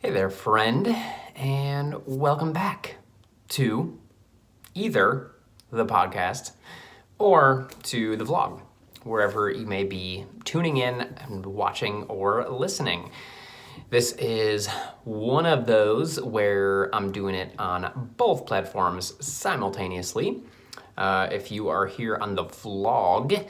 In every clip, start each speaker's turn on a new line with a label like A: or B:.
A: Hey there, friend, and welcome back to either the podcast or to the vlog, wherever you may be tuning in and watching or listening. This is one of those where I'm doing it on both platforms simultaneously. If you are here on the vlog,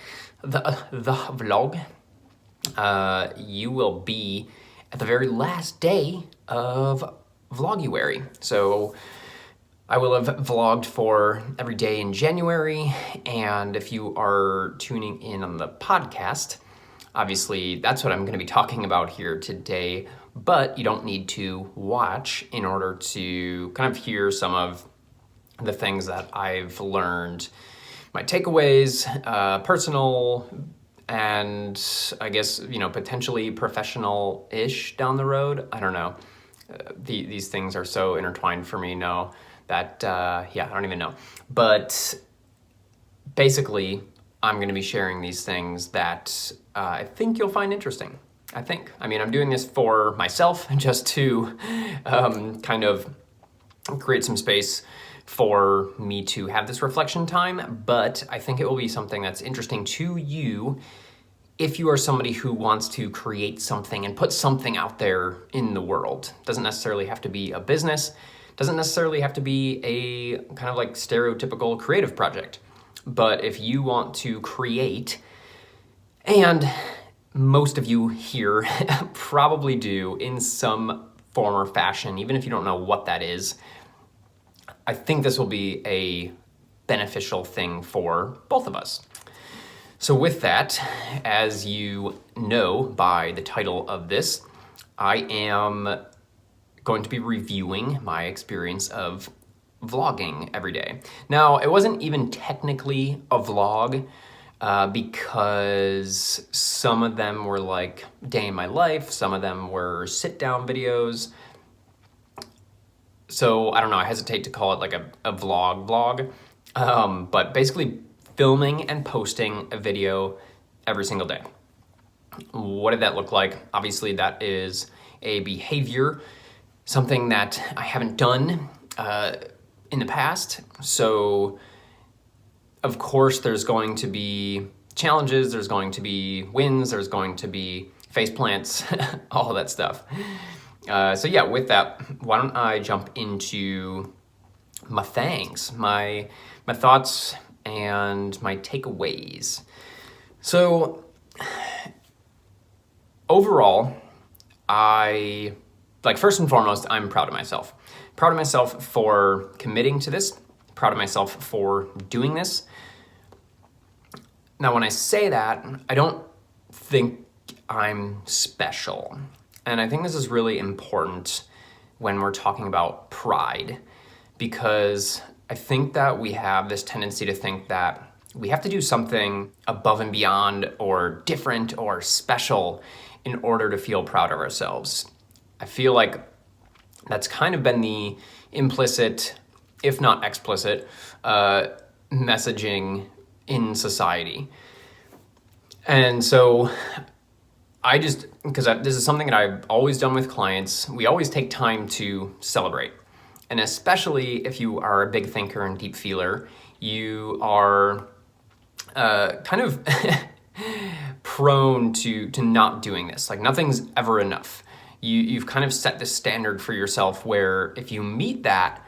A: you will be at the very last day of Vloguary. So I will have vlogged for every day in January, and if you are tuning in on the podcast, obviously that's what I'm going to be talking about here today, but you don't need to watch in order to kind of hear some of the things that I've learned, my takeaways, personal, and I guess, potentially professional-ish down the road. I don't know. These things are so intertwined for me now that, I don't even know. But basically, I'm going to be sharing these things that I think you'll find interesting. I'm doing this for myself just to kind of create some space for me to have this reflection time, but I think it will be something that's interesting to you if you are somebody who wants to create something and put something out there in the world. Doesn't necessarily have to be a business, doesn't necessarily have to be a kind of like stereotypical creative project, but if you want to create, and most of you here probably do in some form or fashion, even if you don't know what that is, I think this will be a beneficial thing for both of us. So with that, as you know by the title of this, I am going to be reviewing my experience of vlogging every day. Now, it wasn't even technically a vlog because some of them were like day in my life, some of them were sit-down videos. So I don't know, I hesitate to call it like a vlog, but basically filming and posting a video every single day. What did that look like? Obviously that is a behavior, something that I haven't done in the past. So of course there's going to be challenges, there's going to be wins, there's going to be face plants, all of that stuff. With that, why don't I jump into my thoughts and my takeaways. So overall, first and foremost, I'm proud of myself. Proud of myself for committing to this, proud of myself for doing this. Now, when I say that, I don't think I'm special. And I think this is really important when we're talking about pride, because I think that we have this tendency to think that we have to do something above and beyond or different or special in order to feel proud of ourselves. I feel like that's kind of been the implicit, if not explicit, messaging in society. And so because this is something that I've always done with clients, we always take time to celebrate. And especially if you are a big thinker and deep feeler, you are kind of prone to not doing this. Like nothing's ever enough. You've kind of set this standard for yourself where if you meet that,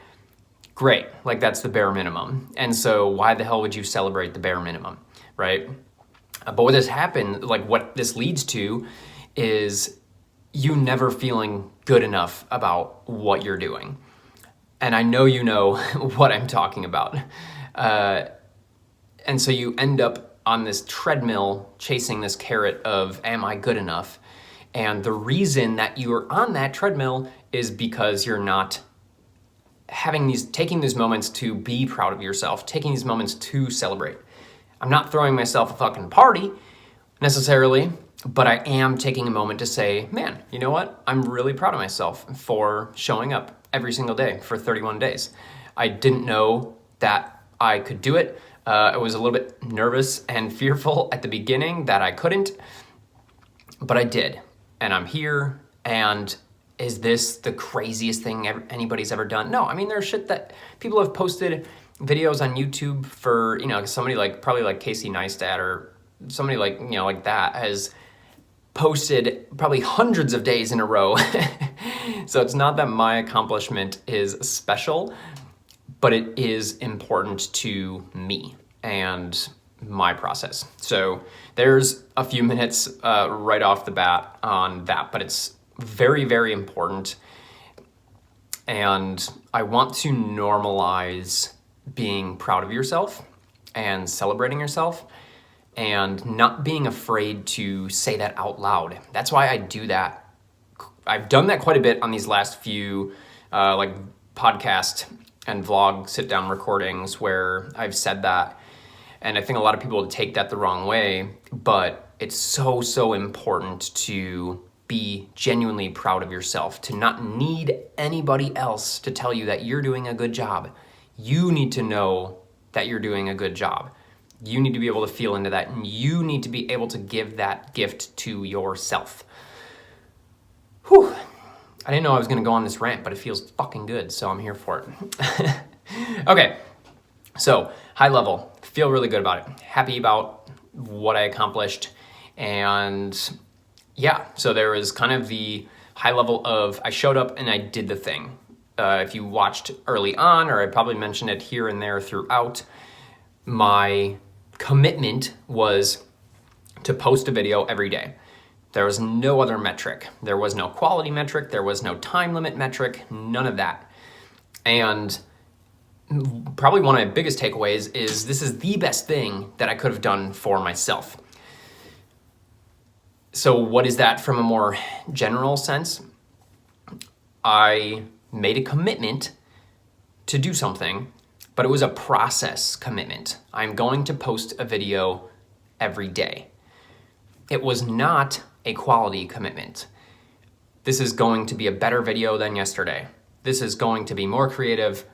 A: great, like that's the bare minimum. And so why the hell would you celebrate the bare minimum, right? But what this leads to is you never feeling good enough about what you're doing. And I know you know what I'm talking about. And so you end up on this treadmill chasing this carrot of, am I good enough? And the reason that you are on that treadmill is because you're not taking these moments to be proud of yourself, taking these moments to celebrate. I'm not throwing myself a fucking party necessarily, but I am taking a moment to say, man, you know what? I'm really proud of myself for showing up every single day for 31 days. I didn't know that I could do it. I was a little bit nervous and fearful at the beginning that I couldn't, but I did. And I'm here, and is this the craziest thing anybody's ever done? No, I mean, there's shit that people have posted videos on YouTube for, somebody like, probably like Casey Neistat or somebody like, like that has posted probably hundreds of days in a row. So it's not that my accomplishment is special, but it is important to me and my process. So there's a few minutes right off the bat on that, but it's very, very important. And I want to normalize being proud of yourself and celebrating yourself and not being afraid to say that out loud. That's why I do that. I've done that quite a bit on these last few like podcast and vlog sit down recordings where I've said that. And I think a lot of people would take that the wrong way, but it's so, so important to be genuinely proud of yourself, to not need anybody else to tell you that you're doing a good job. You need to know that you're doing a good job. You need to be able to feel into that, and you need to be able to give that gift to yourself. Whew. I didn't know I was going to go on this rant, but it feels fucking good, so I'm here for it. Okay, so high level, feel really good about it. Happy about what I accomplished, and yeah, so there was kind of the high level of I showed up and I did the thing. If you watched early on, or I probably mentioned it here and there throughout, my commitment was to post a video every day. There was no other metric. There was no quality metric. There was no time limit metric, none of that. And probably one of my biggest takeaways is this is the best thing that I could have done for myself. So what is that from a more general sense? I made a commitment to do something, but it was a process commitment. I'm going to post a video every day. It was not a quality commitment. This is going to be a better video than yesterday. This is going to be more creative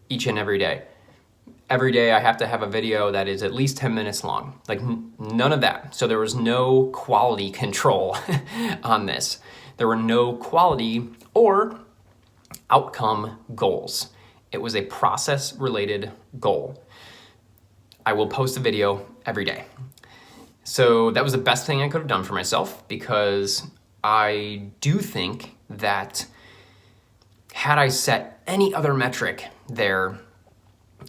A: each and every day. Every day I have to have a video that is at least 10 minutes long. Like none of that. So there was no quality control on this. There were no quality or outcome goals. It was a process-related goal. I will post a video every day. So that was the best thing I could have done for myself, because I do think that had I set any other metric there,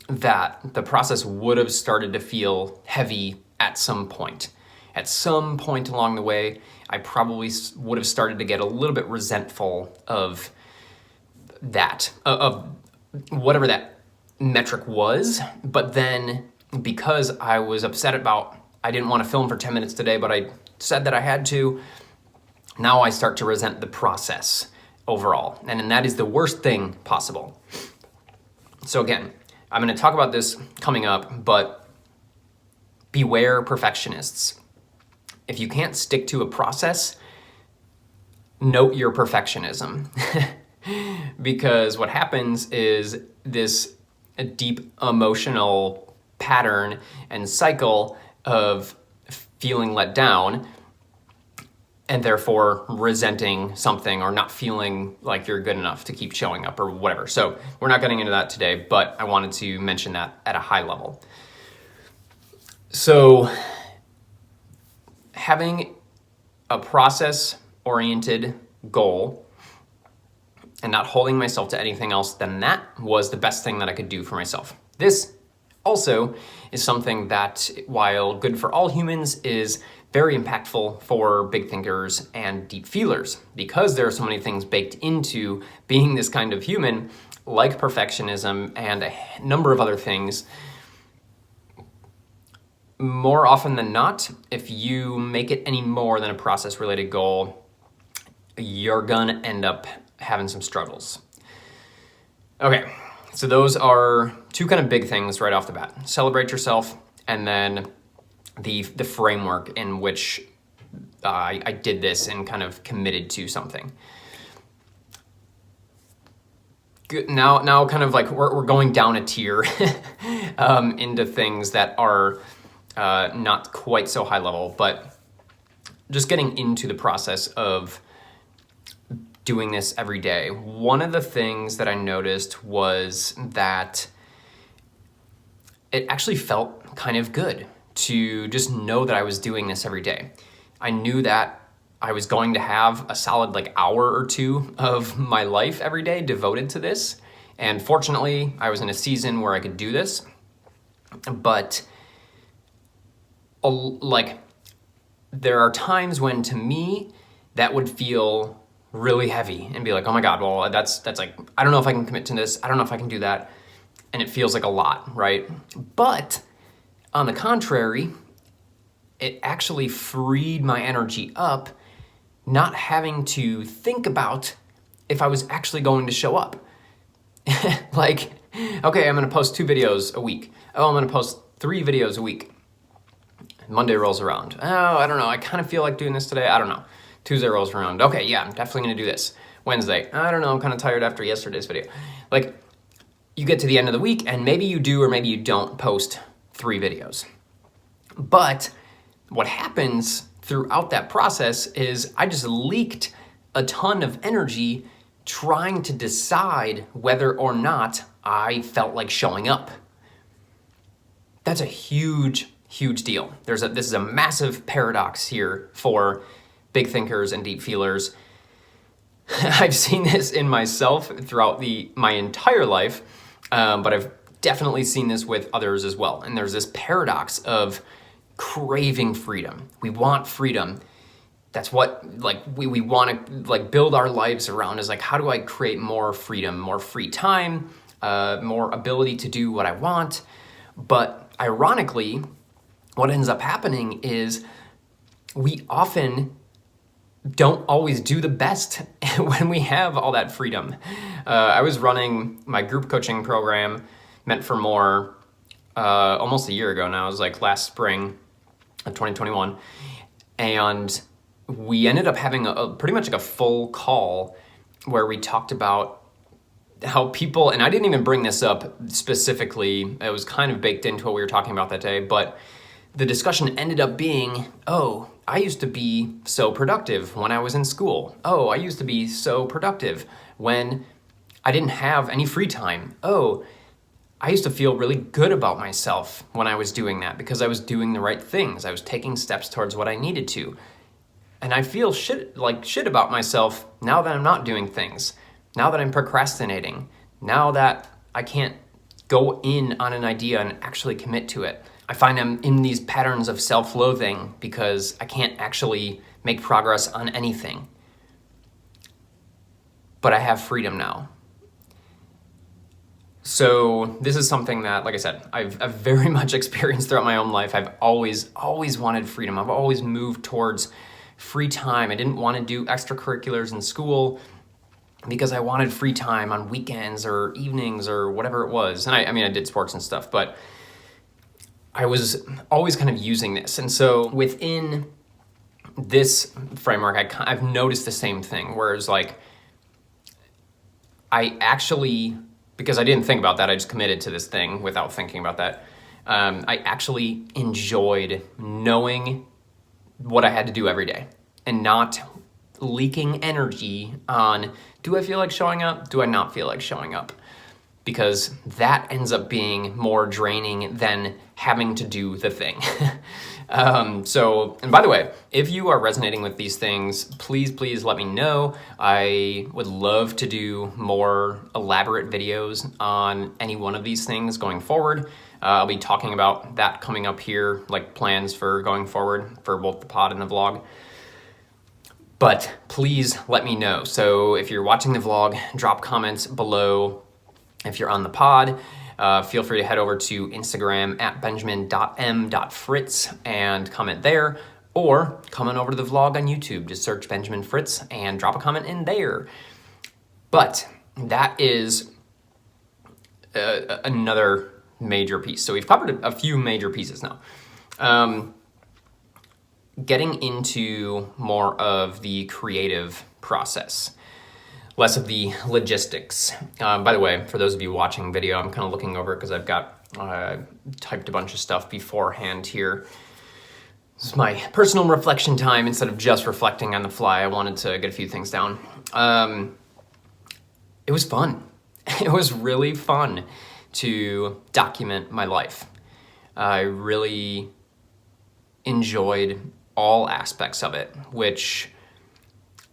A: that the process would have started to feel heavy at some point. At some point along the way, I probably would have started to get a little bit resentful of that, of whatever that metric was. But then because I was upset about, I didn't want to film for 10 minutes today, but I said that I had to, now I start to resent the process overall. And that is the worst thing possible. So again, I'm going to talk about this coming up, but beware perfectionists. If you can't stick to a process, note your perfectionism. Because what happens is this deep emotional pattern and cycle of feeling let down and therefore resenting something or not feeling like you're good enough to keep showing up or whatever. So we're not getting into that today, but I wanted to mention that at a high level. So having a process-oriented goal and not holding myself to anything else than that was the best thing that I could do for myself. This also is something that, while good for all humans, is very impactful for big thinkers and deep feelers, because there are so many things baked into being this kind of human, like perfectionism and a number of other things. More often than not, if you make it any more than a process-related goal, you're gonna end up having some struggles. Okay, so those are two kind of big things right off the bat. Celebrate yourself, and then the framework in which I did this and kind of committed to something. Good. Now kind of like we're going down a tier into things that are not quite so high level, but just getting into the process of doing this every day, one of the things that I noticed was that it actually felt kind of good to just know that I was doing this every day. I knew that I was going to have a solid hour or two of my life every day devoted to this. And fortunately, I was in a season where I could do this. But there are times when, to me, that would feel really heavy and be like, oh my God, well, that's I don't know if I can commit to this. I don't know if I can do that. And it feels like a lot, right? But on the contrary, it actually freed my energy up, not having to think about if I was actually going to show up. Okay, I'm gonna post 2 videos a week. Oh, I'm gonna post 3 videos a week. Monday rolls around. Oh, I don't know, I kind of feel like doing this today. I don't know. Tuesday rolls around. Okay, yeah, I'm definitely gonna do this. Wednesday, I don't know, I'm kind of tired after yesterday's video. You get to the end of the week and maybe you do or maybe you don't post 3 videos. But what happens throughout that process is I just leaked a ton of energy trying to decide whether or not I felt like showing up. That's a huge, huge deal. This is a massive paradox here for big thinkers and deep feelers. I've seen this in myself throughout my entire life, but I've definitely seen this with others as well. And there's this paradox of craving freedom. We want freedom. That's what we want to build our lives around, is how do I create more freedom, more free time, more ability to do what I want. But ironically, what ends up happening is we often don't always do the best when we have all that freedom. I was running my group coaching program, Meant for More, almost a year ago now. It was last spring of 2021. And we ended up having pretty much a full call where we talked about how people, and I didn't even bring this up specifically, it was kind of baked into what we were talking about that day, but the discussion ended up being, oh, I used to be so productive when I was in school. Oh, I used to be so productive when I didn't have any free time. Oh, I used to feel really good about myself when I was doing that because I was doing the right things. I was taking steps towards what I needed to. And I feel shit about myself now that I'm not doing things, now that I'm procrastinating, now that I can't go in on an idea and actually commit to it. I find I'm in these patterns of self-loathing because I can't actually make progress on anything. But I have freedom now. So this is something that, like I said, I've very much experienced throughout my own life. I've always wanted freedom. I've always moved towards free time. I didn't want to do extracurriculars in school because I wanted free time on weekends or evenings or whatever it was. And I did sports and stuff, but I was always kind of using this. And so within this framework, I've noticed the same thing, whereas I actually, because I didn't think about that, I just committed to this thing without thinking about that. I actually enjoyed knowing what I had to do every day and not leaking energy on, do I feel like showing up? Do I not feel like showing up? Because that ends up being more draining than having to do the thing. And by the way, if you are resonating with these things, please let me know. I would love to do more elaborate videos on any one of these things going forward. I'll be talking about that coming up here, plans for going forward for both the pod and the vlog. But please let me know. So if you're watching the vlog, drop comments below. If you're on the pod, feel free to head over to Instagram at benjamin.m.fritz and comment there, or come on over to the vlog on YouTube. Just search Benjamin Fritz and drop a comment in there. But that is another major piece. So we've covered a few major pieces now. Getting into more of the creative process. Less of the logistics. By the way, for those of you watching video, I'm kind of looking over because I've got typed a bunch of stuff beforehand here. This is my personal reflection time. Instead of just reflecting on the fly, I wanted to get a few things down. It was fun. It was really fun to document my life. I really enjoyed all aspects of it, which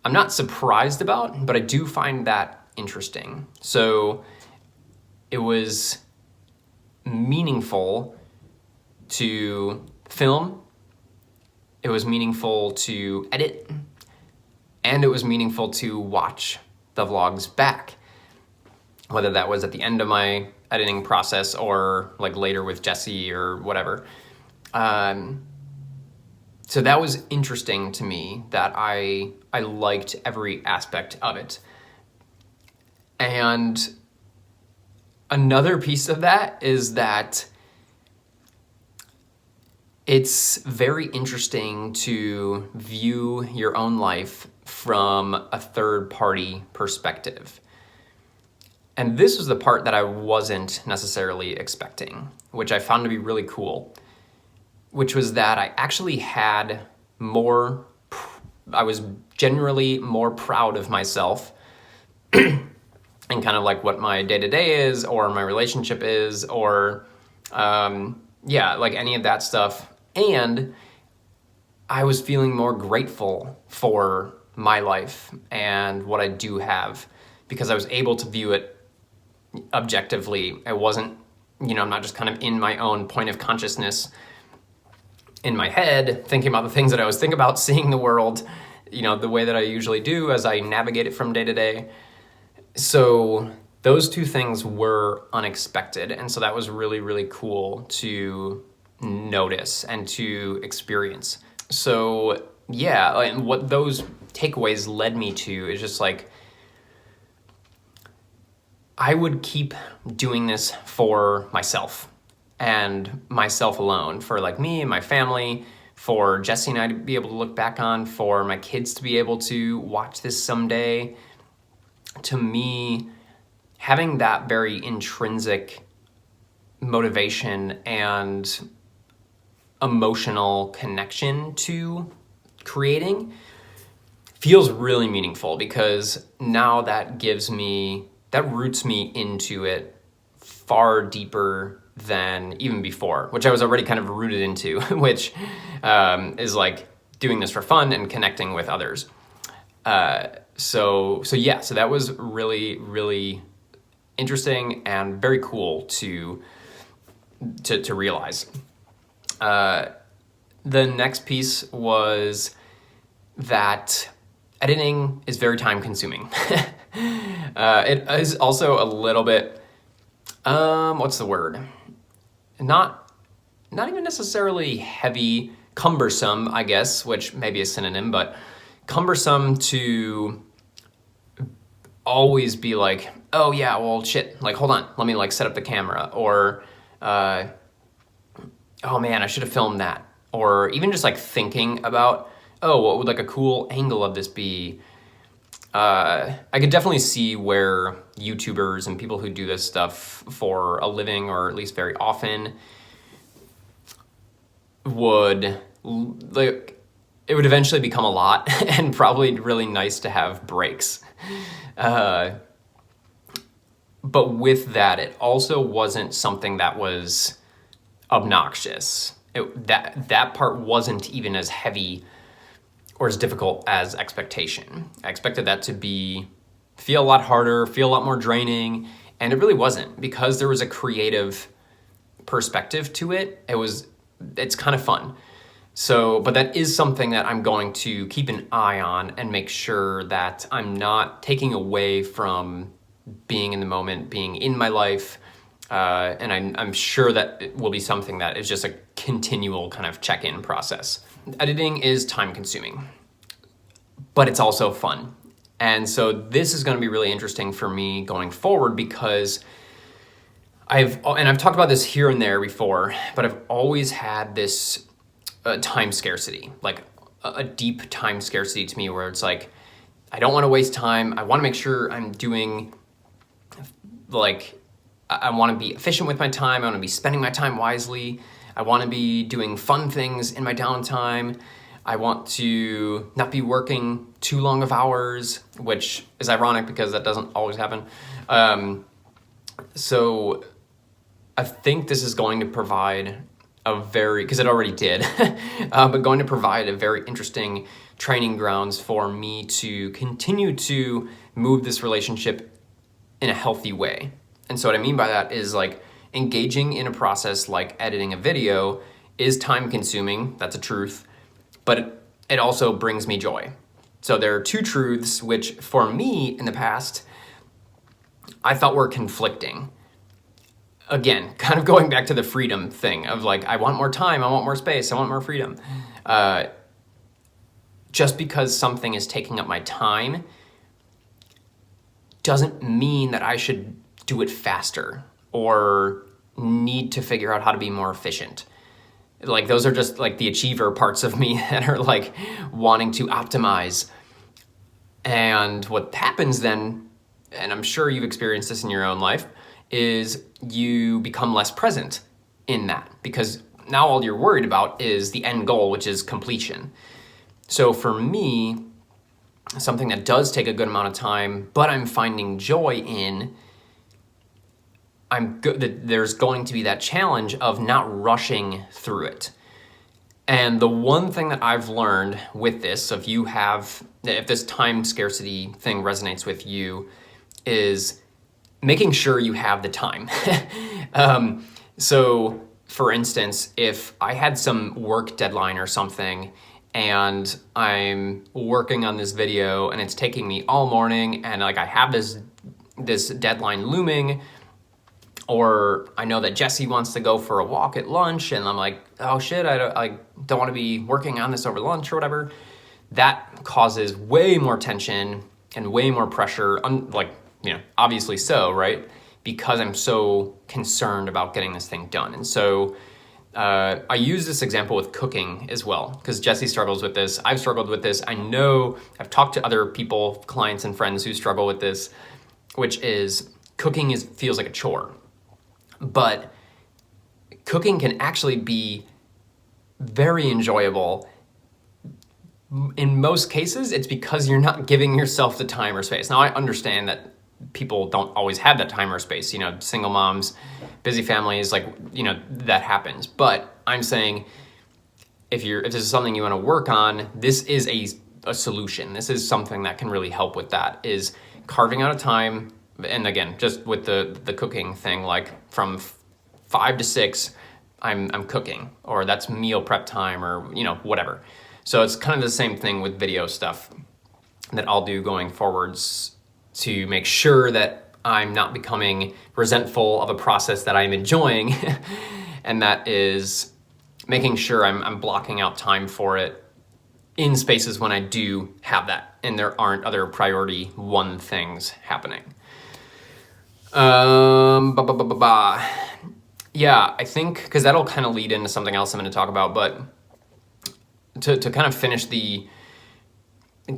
A: I'm not surprised about, but I do find that interesting. So it was meaningful to film, it was meaningful to edit, and it was meaningful to watch the vlogs back, whether that was at the end of my editing process or like later with Jesse or whatever. So that was interesting to me, that I liked every aspect of it. And another piece of that is that it's very interesting to view your own life from a third-party perspective. And this was the part that I wasn't necessarily expecting, which I found to be really cool, which was that I actually had I was generally more proud of myself and kind of like what my day-to-day is, or my relationship is, or like any of that stuff. And I was feeling more grateful for my life and what I do have, because I was able to view it objectively. I wasn't, I'm not just kind of in my own point of consciousness in my head, thinking about the things that I was thinking about, seeing the world, the way that I usually do as I navigate it from day to day. So those two things were unexpected. And so that was really, really cool to notice and to experience. So yeah, and what those takeaways led me to is just like, I would keep doing this for myself and myself alone, for like me and my family, for Jesse and I to be able to look back on, for my kids to be able to watch this someday. To me, having that very intrinsic motivation and emotional connection to creating feels really meaningful, because now that roots me into it far deeper than even before, which I was already kind of rooted into, which is like doing this for fun and connecting with others. So that was really, really interesting and very cool to realize. The next piece was that editing is very time consuming. It is also a little bit, what's the word? Not even necessarily heavy, cumbersome, I guess, which may be a synonym, but cumbersome to always be like, oh yeah, well shit, like hold on, let me like set up the camera, or oh man, I should have filmed that. Or even just like thinking about, oh, what would like a cool angle of this be? I could definitely see where YouTubers and people who do this stuff for a living, or at least very often, would like, it would eventually become a lot and probably really nice to have breaks. But with that, it also wasn't something that was obnoxious. That part wasn't even as heavy or as difficult as expectation. I expected that to feel a lot harder, feel a lot more draining, and it really wasn't, because there was a creative perspective to it. It's kind of fun. So, but that is something that I'm going to keep an eye on and make sure that I'm not taking away from being in the moment, being in my life. And I'm sure that it will be something that is just a continual kind of check-in process. Editing is time consuming, but it's also fun. And so this is going to be really interesting for me going forward, because I've talked about this here and there before, but I've always had this time scarcity, like a deep time scarcity to me, where it's like, I don't want to waste time. I want to make sure I'm doing, like, I want to be efficient with my time. I want to be spending my time wisely. I want to be doing fun things in my downtime. I want to not be working too long of hours, which is ironic because that doesn't always happen. So I think this is going to provide because it already did, but going to provide a very interesting training grounds for me to continue to move this relationship in a healthy way. And so what I mean by that is like engaging in a process like editing a video is time consuming, that's a truth, but it also brings me joy. So there are two truths which for me in the past, I thought were conflicting. Again, kind of going back to the freedom thing of like, I want more time, I want more space, I want more freedom. Just because something is taking up my time doesn't mean that I should do it faster or need to figure out how to be more efficient. Like those are just like the achiever parts of me that are like wanting to optimize. And what happens then, and I'm sure you've experienced this in your own life, is you become less present in that because now all you're worried about is the end goal, which is completion. So for me, something that does take a good amount of time, but I'm finding joy in, there's going to be that challenge of not rushing through it. And the one thing that I've learned with this, if this time scarcity thing resonates with you, is making sure you have the time. So for instance, if I had some work deadline or something and I'm working on this video and it's taking me all morning and like I have this deadline looming, or I know that Jesse wants to go for a walk at lunch and I'm like, oh shit, I don't want to be working on this over lunch or whatever, that causes way more tension and way more pressure, obviously so, right? Because I'm so concerned about getting this thing done. And so I use this example with cooking as well, because Jesse struggles with this. I've struggled with this. I know I've talked to other people, clients and friends who struggle with this, which is cooking feels like a chore. But cooking can actually be very enjoyable. In most cases, it's because you're not giving yourself the time or space. Now, I understand that people don't always have that time or space, single moms, busy families, that happens. But I'm saying if this is something you want to work on, this is a solution. This is something that can really help with that, is carving out a time. And again, just with the cooking thing, like from 5 to 6, I'm cooking, or that's meal prep time, or whatever. So it's kind of the same thing with video stuff that I'll do going forwards to make sure that I'm not becoming resentful of a process that I'm enjoying, and that is making sure I'm blocking out time for it in spaces when I do have that and there aren't other priority one things happening. Yeah, I think, because that'll kind of lead into something else I'm going to talk about, but to kind of finish the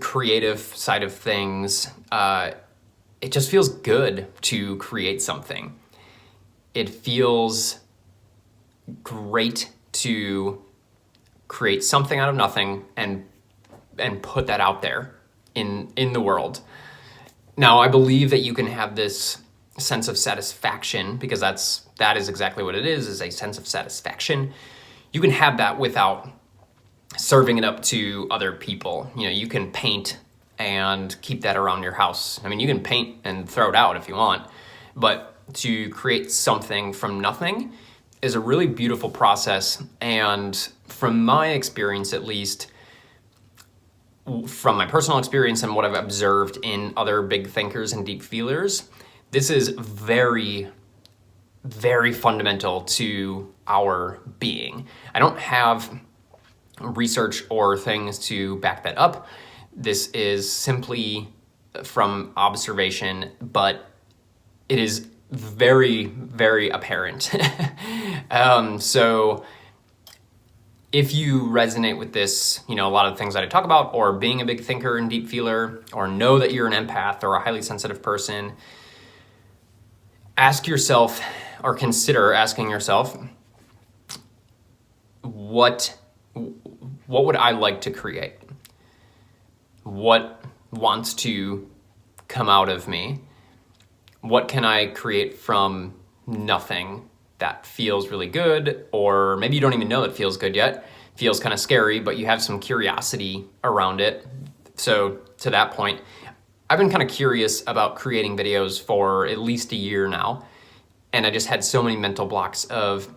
A: creative side of things, it just feels good to create something. It feels great to create something out of nothing and put that out there in the world. Now, I believe that you can have this sense of satisfaction, because that is exactly what it is a sense of satisfaction. You can have that without serving it up to other people. You can paint and keep that around your house. I mean, you can paint and throw it out if you want, but to create something from nothing is a really beautiful process. And from my experience, at least, from my personal experience and what I've observed in other big thinkers and deep feelers, this is very, very fundamental to our being. I don't have research or things to back that up. This is simply from observation, but it is very, very apparent. So if you resonate with this, a lot of the things that I talk about, or being a big thinker and deep feeler, or know that you're an empath or a highly sensitive person, ask yourself, or consider asking yourself, what would I like to create? What wants to come out of me? What can I create from nothing that feels really good? Or maybe you don't even know it feels good yet. Feels kind of scary, but you have some curiosity around it. So to that point, I've been kind of curious about creating videos for at least a year now. And I just had so many mental blocks of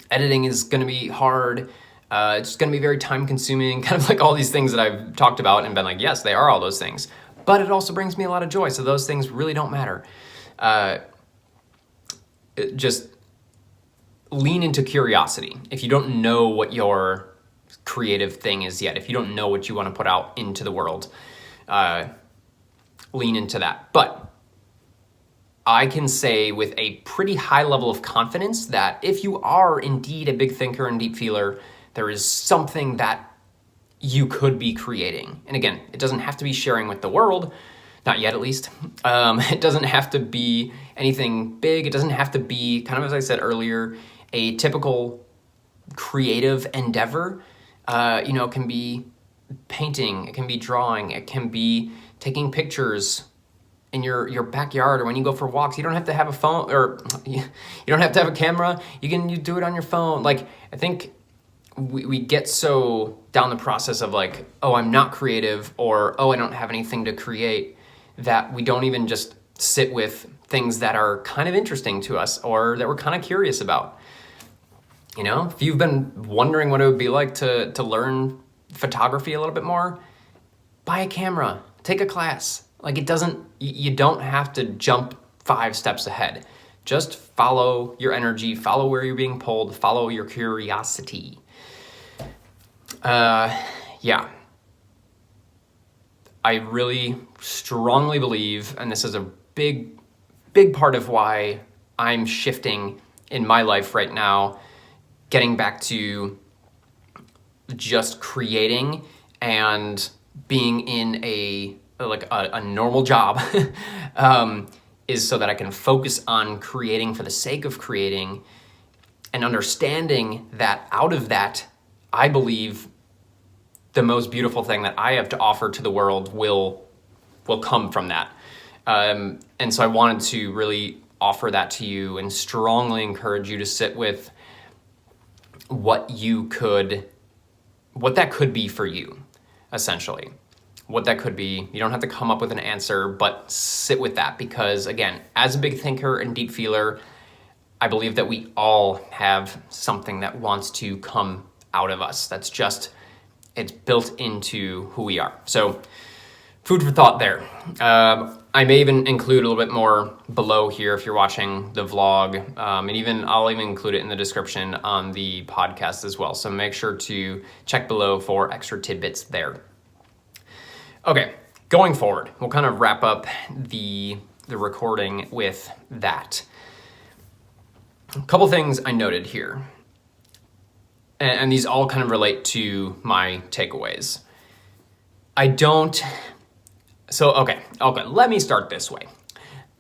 A: editing is going to be hard. It's going to be very time consuming, kind of like all these things that I've talked about and been like, yes, they are all those things. But it also brings me a lot of joy. So those things really don't matter. Just lean into curiosity. If you don't know what your creative thing is yet, if you don't know what you want to put out into the world, lean into that. But I can say with a pretty high level of confidence that if you are indeed a big thinker and deep feeler, there is something that you could be creating. And again, it doesn't have to be sharing with the world, not yet at least. It doesn't have to be anything big. It doesn't have to be, kind of as I said earlier, a typical creative endeavor. It can be painting, it can be drawing, it can be taking pictures in your backyard or when you go for walks. You don't have to have a phone, or you don't have to have a camera. You do it on your phone. Like, I think we get so down the process of like, oh, I'm not creative, or oh, I don't have anything to create, that we don't even just sit with things that are kind of interesting to us or that we're kind of curious about. If you've been wondering what it would be like to learn photography a little bit more, buy a camera, take a class. Like, you don't have to jump 5 steps ahead. Just follow your energy, follow where you're being pulled, follow your curiosity. Yeah. I really strongly believe, and this is a big, big part of why I'm shifting in my life right now, getting back to just creating and being in a normal job, is so that I can focus on creating for the sake of creating, and understanding that out of that, I believe the most beautiful thing that I have to offer to the world will come from that. And so I wanted to really offer that to you and strongly encourage you to sit with what that could be for you, essentially. What that could be. You don't have to come up with an answer, but sit with that, because again, as a big thinker and deep feeler, I believe that we all have something that wants to come out of us. It's built into who we are. So food for thought there. I may even include a little bit more below here if you're watching the vlog, and I'll even include it in the description on the podcast as well. So make sure to check below for extra tidbits there. Okay, going forward, we'll kind of wrap up the recording with that. A couple things I noted here, and these all kind of relate to my takeaways. Okay, let me start this way.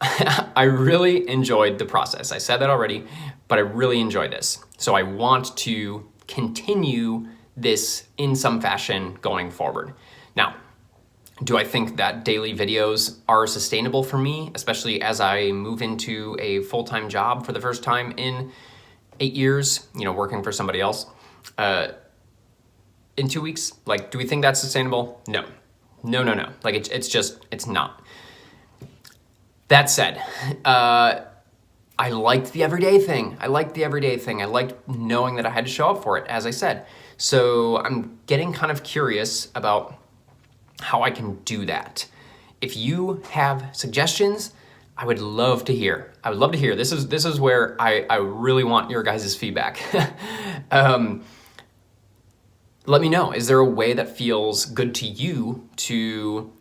A: I really enjoyed the process. I said that already, but I really enjoyed this. So I want to continue this in some fashion going forward. Now, do I think that daily videos are sustainable for me, especially as I move into a full-time job for the first time in 8 years, working for somebody else, in 2 weeks? Like, do we think that's sustainable? No. Like, it's not. That said, I liked the everyday thing. I liked knowing that I had to show up for it, as I said. So I'm getting kind of curious about how I can do that. If you have suggestions, I would love to hear. This is where I really want your guys' feedback. Let me know. Is there a way that feels good to you to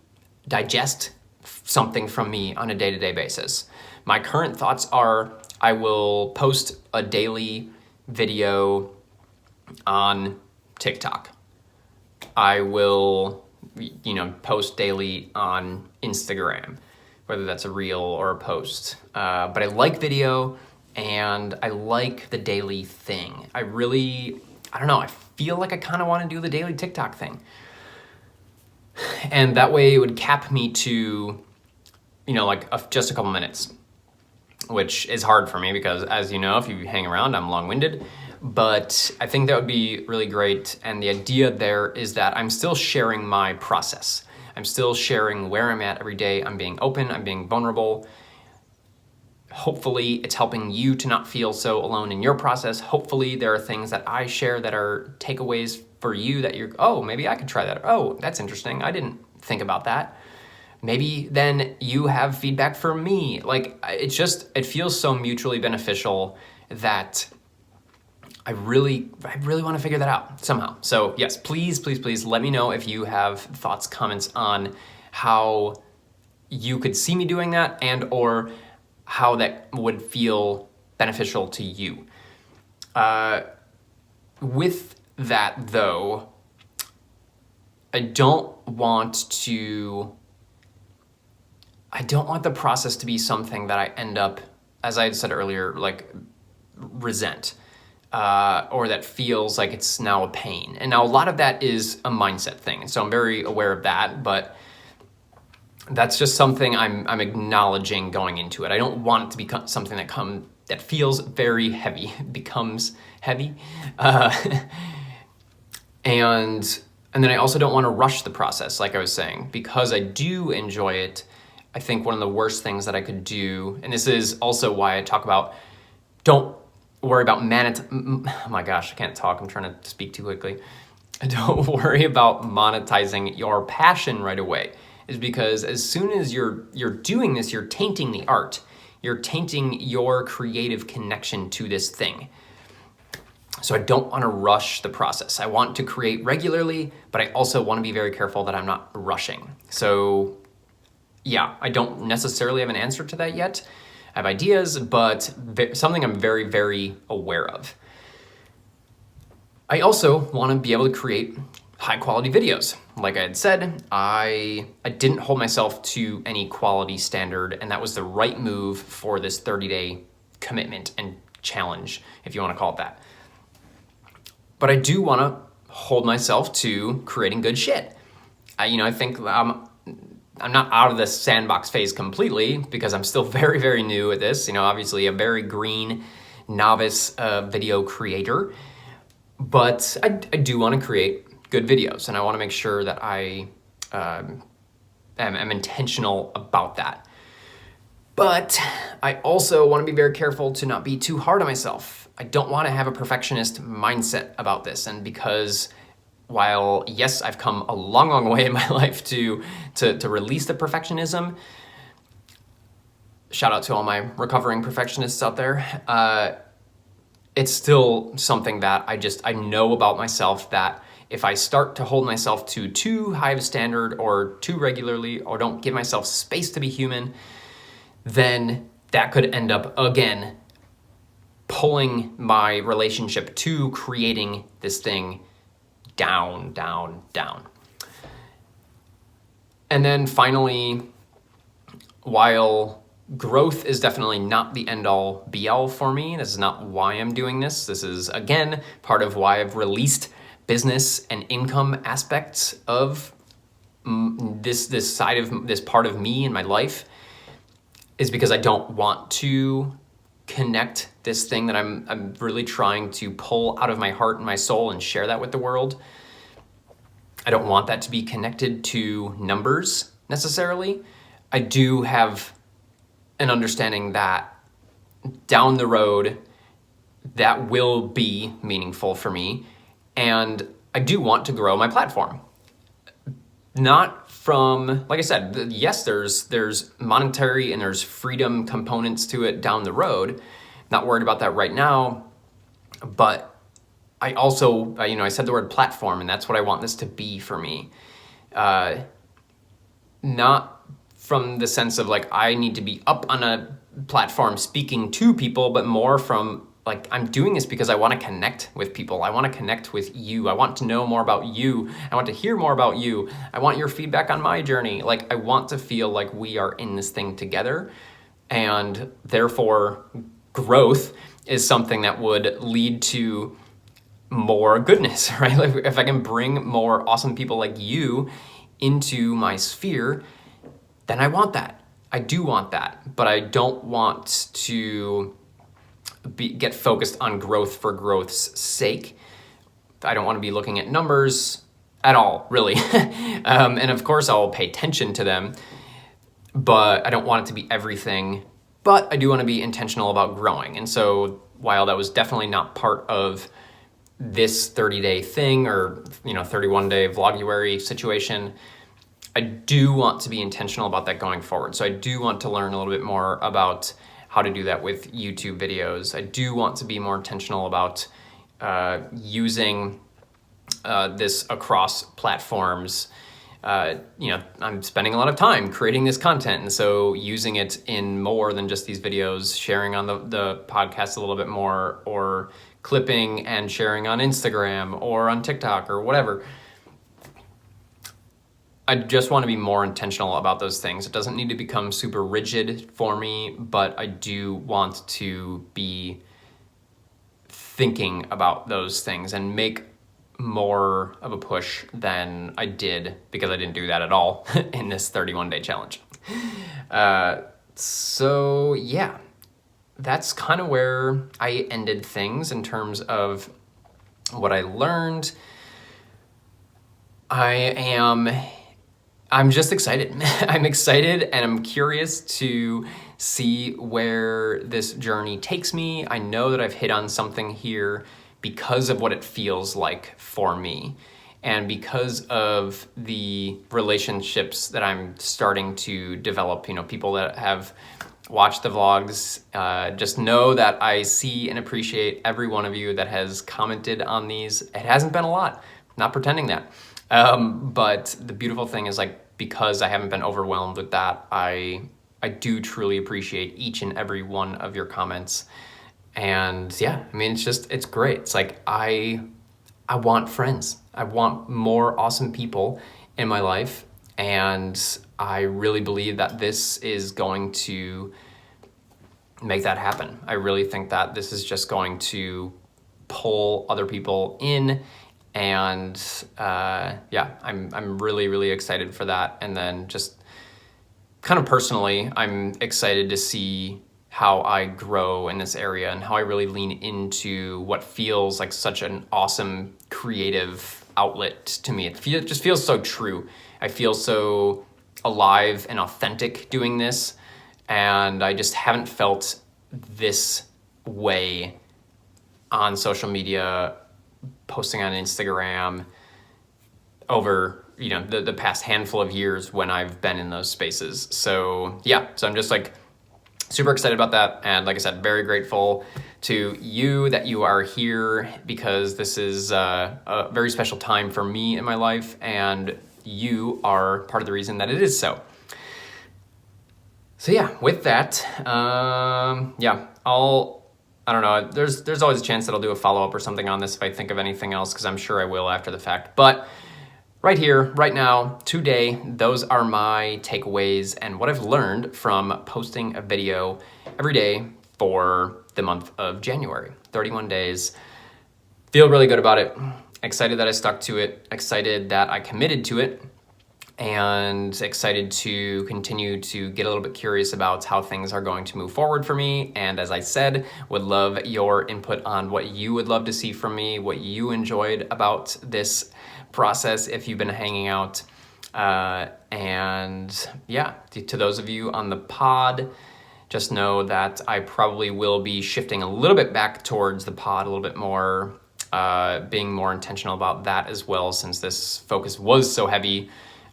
A: digest something from me on a day-to-day basis? My current thoughts are I will post a daily video on TikTok. I will post daily on Instagram, whether that's a reel or a post. But I like video and I like the daily thing. I don't know, I feel like I kind of want to do the daily TikTok thing. And that way it would cap me to, like just a couple minutes, which is hard for me because, as you know, if you hang around, I'm long-winded. But I think that would be really great. And the idea there is that I'm still sharing my process. I'm still sharing where I'm at every day. I'm being open, I'm being vulnerable. Hopefully it's helping you to not feel so alone in your process. Hopefully there are things that I share that are takeaways for you that you're, oh, maybe I could try that. Oh, that's interesting. I didn't think about that. Maybe then you have feedback for me. Like, it feels so mutually beneficial that I really want to figure that out somehow. So yes, please let me know if you have thoughts, comments on how you could see me doing that and or how that would feel beneficial to you. With that though, I don't want the process to be something that I end up, as I had said earlier, like resent, or that feels like it's now a pain. And now a lot of that is a mindset thing. And so I'm very aware of that, but that's just something I'm acknowledging going into it. I don't want it to become something that feels very heavy, becomes heavy. And then I also don't want to rush the process, like I was saying, because I do enjoy it. I think one of the worst things that I could do, and this is also why I talk about, don't worry about oh my gosh, I can't talk, I'm trying to speak too quickly. Don't worry about monetizing your passion right away, is because as soon as you're doing this, you're tainting the art. You're tainting your creative connection to this thing. So I don't want to rush the process. I want to create regularly, but I also want to be very careful that I'm not rushing. So yeah, I don't necessarily have an answer to that yet. I have ideas, but something I'm very, very aware of. I also want to be able to create high quality videos. Like I had said, I didn't hold myself to any quality standard, and that was the right move for this 30-day commitment and challenge, if you want to call it that. But I do want to hold myself to creating good shit. I think I'm not out of the sandbox phase completely because I'm still very, very new at this. Obviously a very green novice video creator, but I do want to create good videos, and I want to make sure that I am intentional about that. But I also want to be very careful to not be too hard on myself. I don't want to have a perfectionist mindset about this, and because while yes, I've come a long, long way in my life to release the perfectionism, shout out to all my recovering perfectionists out there, it's still something that I know about myself that if I start to hold myself to too high of a standard or too regularly or don't give myself space to be human, then that could end up, again, pulling my relationship to creating this thing down, down, down. And then finally, while growth is definitely not the end-all, be-all for me, this is not why I'm doing this. This is, again, part of why I've released business and income aspects of this side of this part of me in my life, is because I don't want to connect this thing that I'm really trying to pull out of my heart and my soul and share that with the world. I don't want that to be connected to numbers necessarily. I do have an understanding that down the road that will be meaningful for me, and I do want to grow my platform. Not from, like I said, yes, there's monetary and there's freedom components to it down the road. Not worried about that right now, but I also, I said the word platform, and that's what I want this to be for me. Not from the sense of like, I need to be up on a platform speaking to people, but more from like, I'm doing this because I want to connect with people. I want to connect with you. I want to know more about you. I want to hear more about you. I want your feedback on my journey. Like, I want to feel like we are in this thing together, and therefore growth is something that would lead to more goodness, right? Like if I can bring more awesome people like you into my sphere, then I want that. I do want that, but I don't want to get focused on growth for growth's sake. I don't want to be looking at numbers at all, really. And of course I'll pay attention to them, but I don't want it to be everything. But I do want to be intentional about growing. And so while that was definitely not part of this 30-day thing or 31-day vloguary situation, I do want to be intentional about that going forward. So I do want to learn a little bit more about how to do that with YouTube videos. I do want to be more intentional about using this across platforms. I'm spending a lot of time creating this content, and so using it in more than just these videos, sharing on the podcast a little bit more, or clipping and sharing on Instagram or on TikTok or whatever. I just want to be more intentional about those things. It doesn't need to become super rigid for me, but I do want to be thinking about those things and make more of a push than I did, because I didn't do that at all in this 31-day challenge. So yeah, that's kind of where I ended things in terms of what I learned. I'm just excited. I'm excited and I'm curious to see where this journey takes me. I know that I've hit on something here because of what it feels like for me, and because of the relationships that I'm starting to develop. People that have watched the vlogs, just know that I see and appreciate every one of you that has commented on these. It hasn't been a lot, not pretending that. But the beautiful thing is, because I haven't been overwhelmed with that, I do truly appreciate each and every one of your comments. And yeah, it's great. It's like, I want friends. I want more awesome people in my life. And I really believe that this is going to make that happen. I really think that this is just going to pull other people in. And I'm really, really excited for that. And then just kind of personally, I'm excited to see how I grow in this area and how I really lean into what feels like such an awesome creative outlet to me. It just feels so true. I feel so alive and authentic doing this, and I just haven't felt this way on social media, posting on Instagram over the past handful of years when I've been in those spaces. So yeah, so I'm just super excited about that. And like I said, very grateful to you that you are here, because this is a very special time for me in my life, and you are part of the reason that it is so. So yeah, with that, I don't know, there's always a chance that I'll do a follow-up or something on this if I think of anything else, because I'm sure I will after the fact. But right here, right now, today, those are my takeaways and what I've learned from posting a video every day for the month of January. 31 days. Feel really good about it. Excited that I stuck to it. Excited that I committed to it. And excited to continue to get a little bit curious about how things are going to move forward for me. And as I said, would love your input on what you would love to see from me, what you enjoyed about this process if you've been hanging out. And yeah, to those of you on the pod, just know that I probably will be shifting a little bit back towards the pod a little bit more, being more intentional about that as well, since this focus was so heavy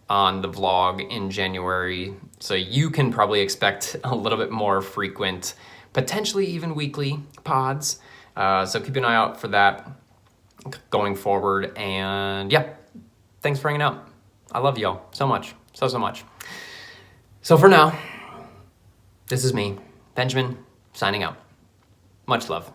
A: on the vlog in January. So you can probably expect a little bit more frequent, potentially even weekly pods. So keep an eye out for that going forward. And yeah, thanks for hanging out. I love y'all so much, so much. So for now, this is me, Benjamin, signing out. Much love.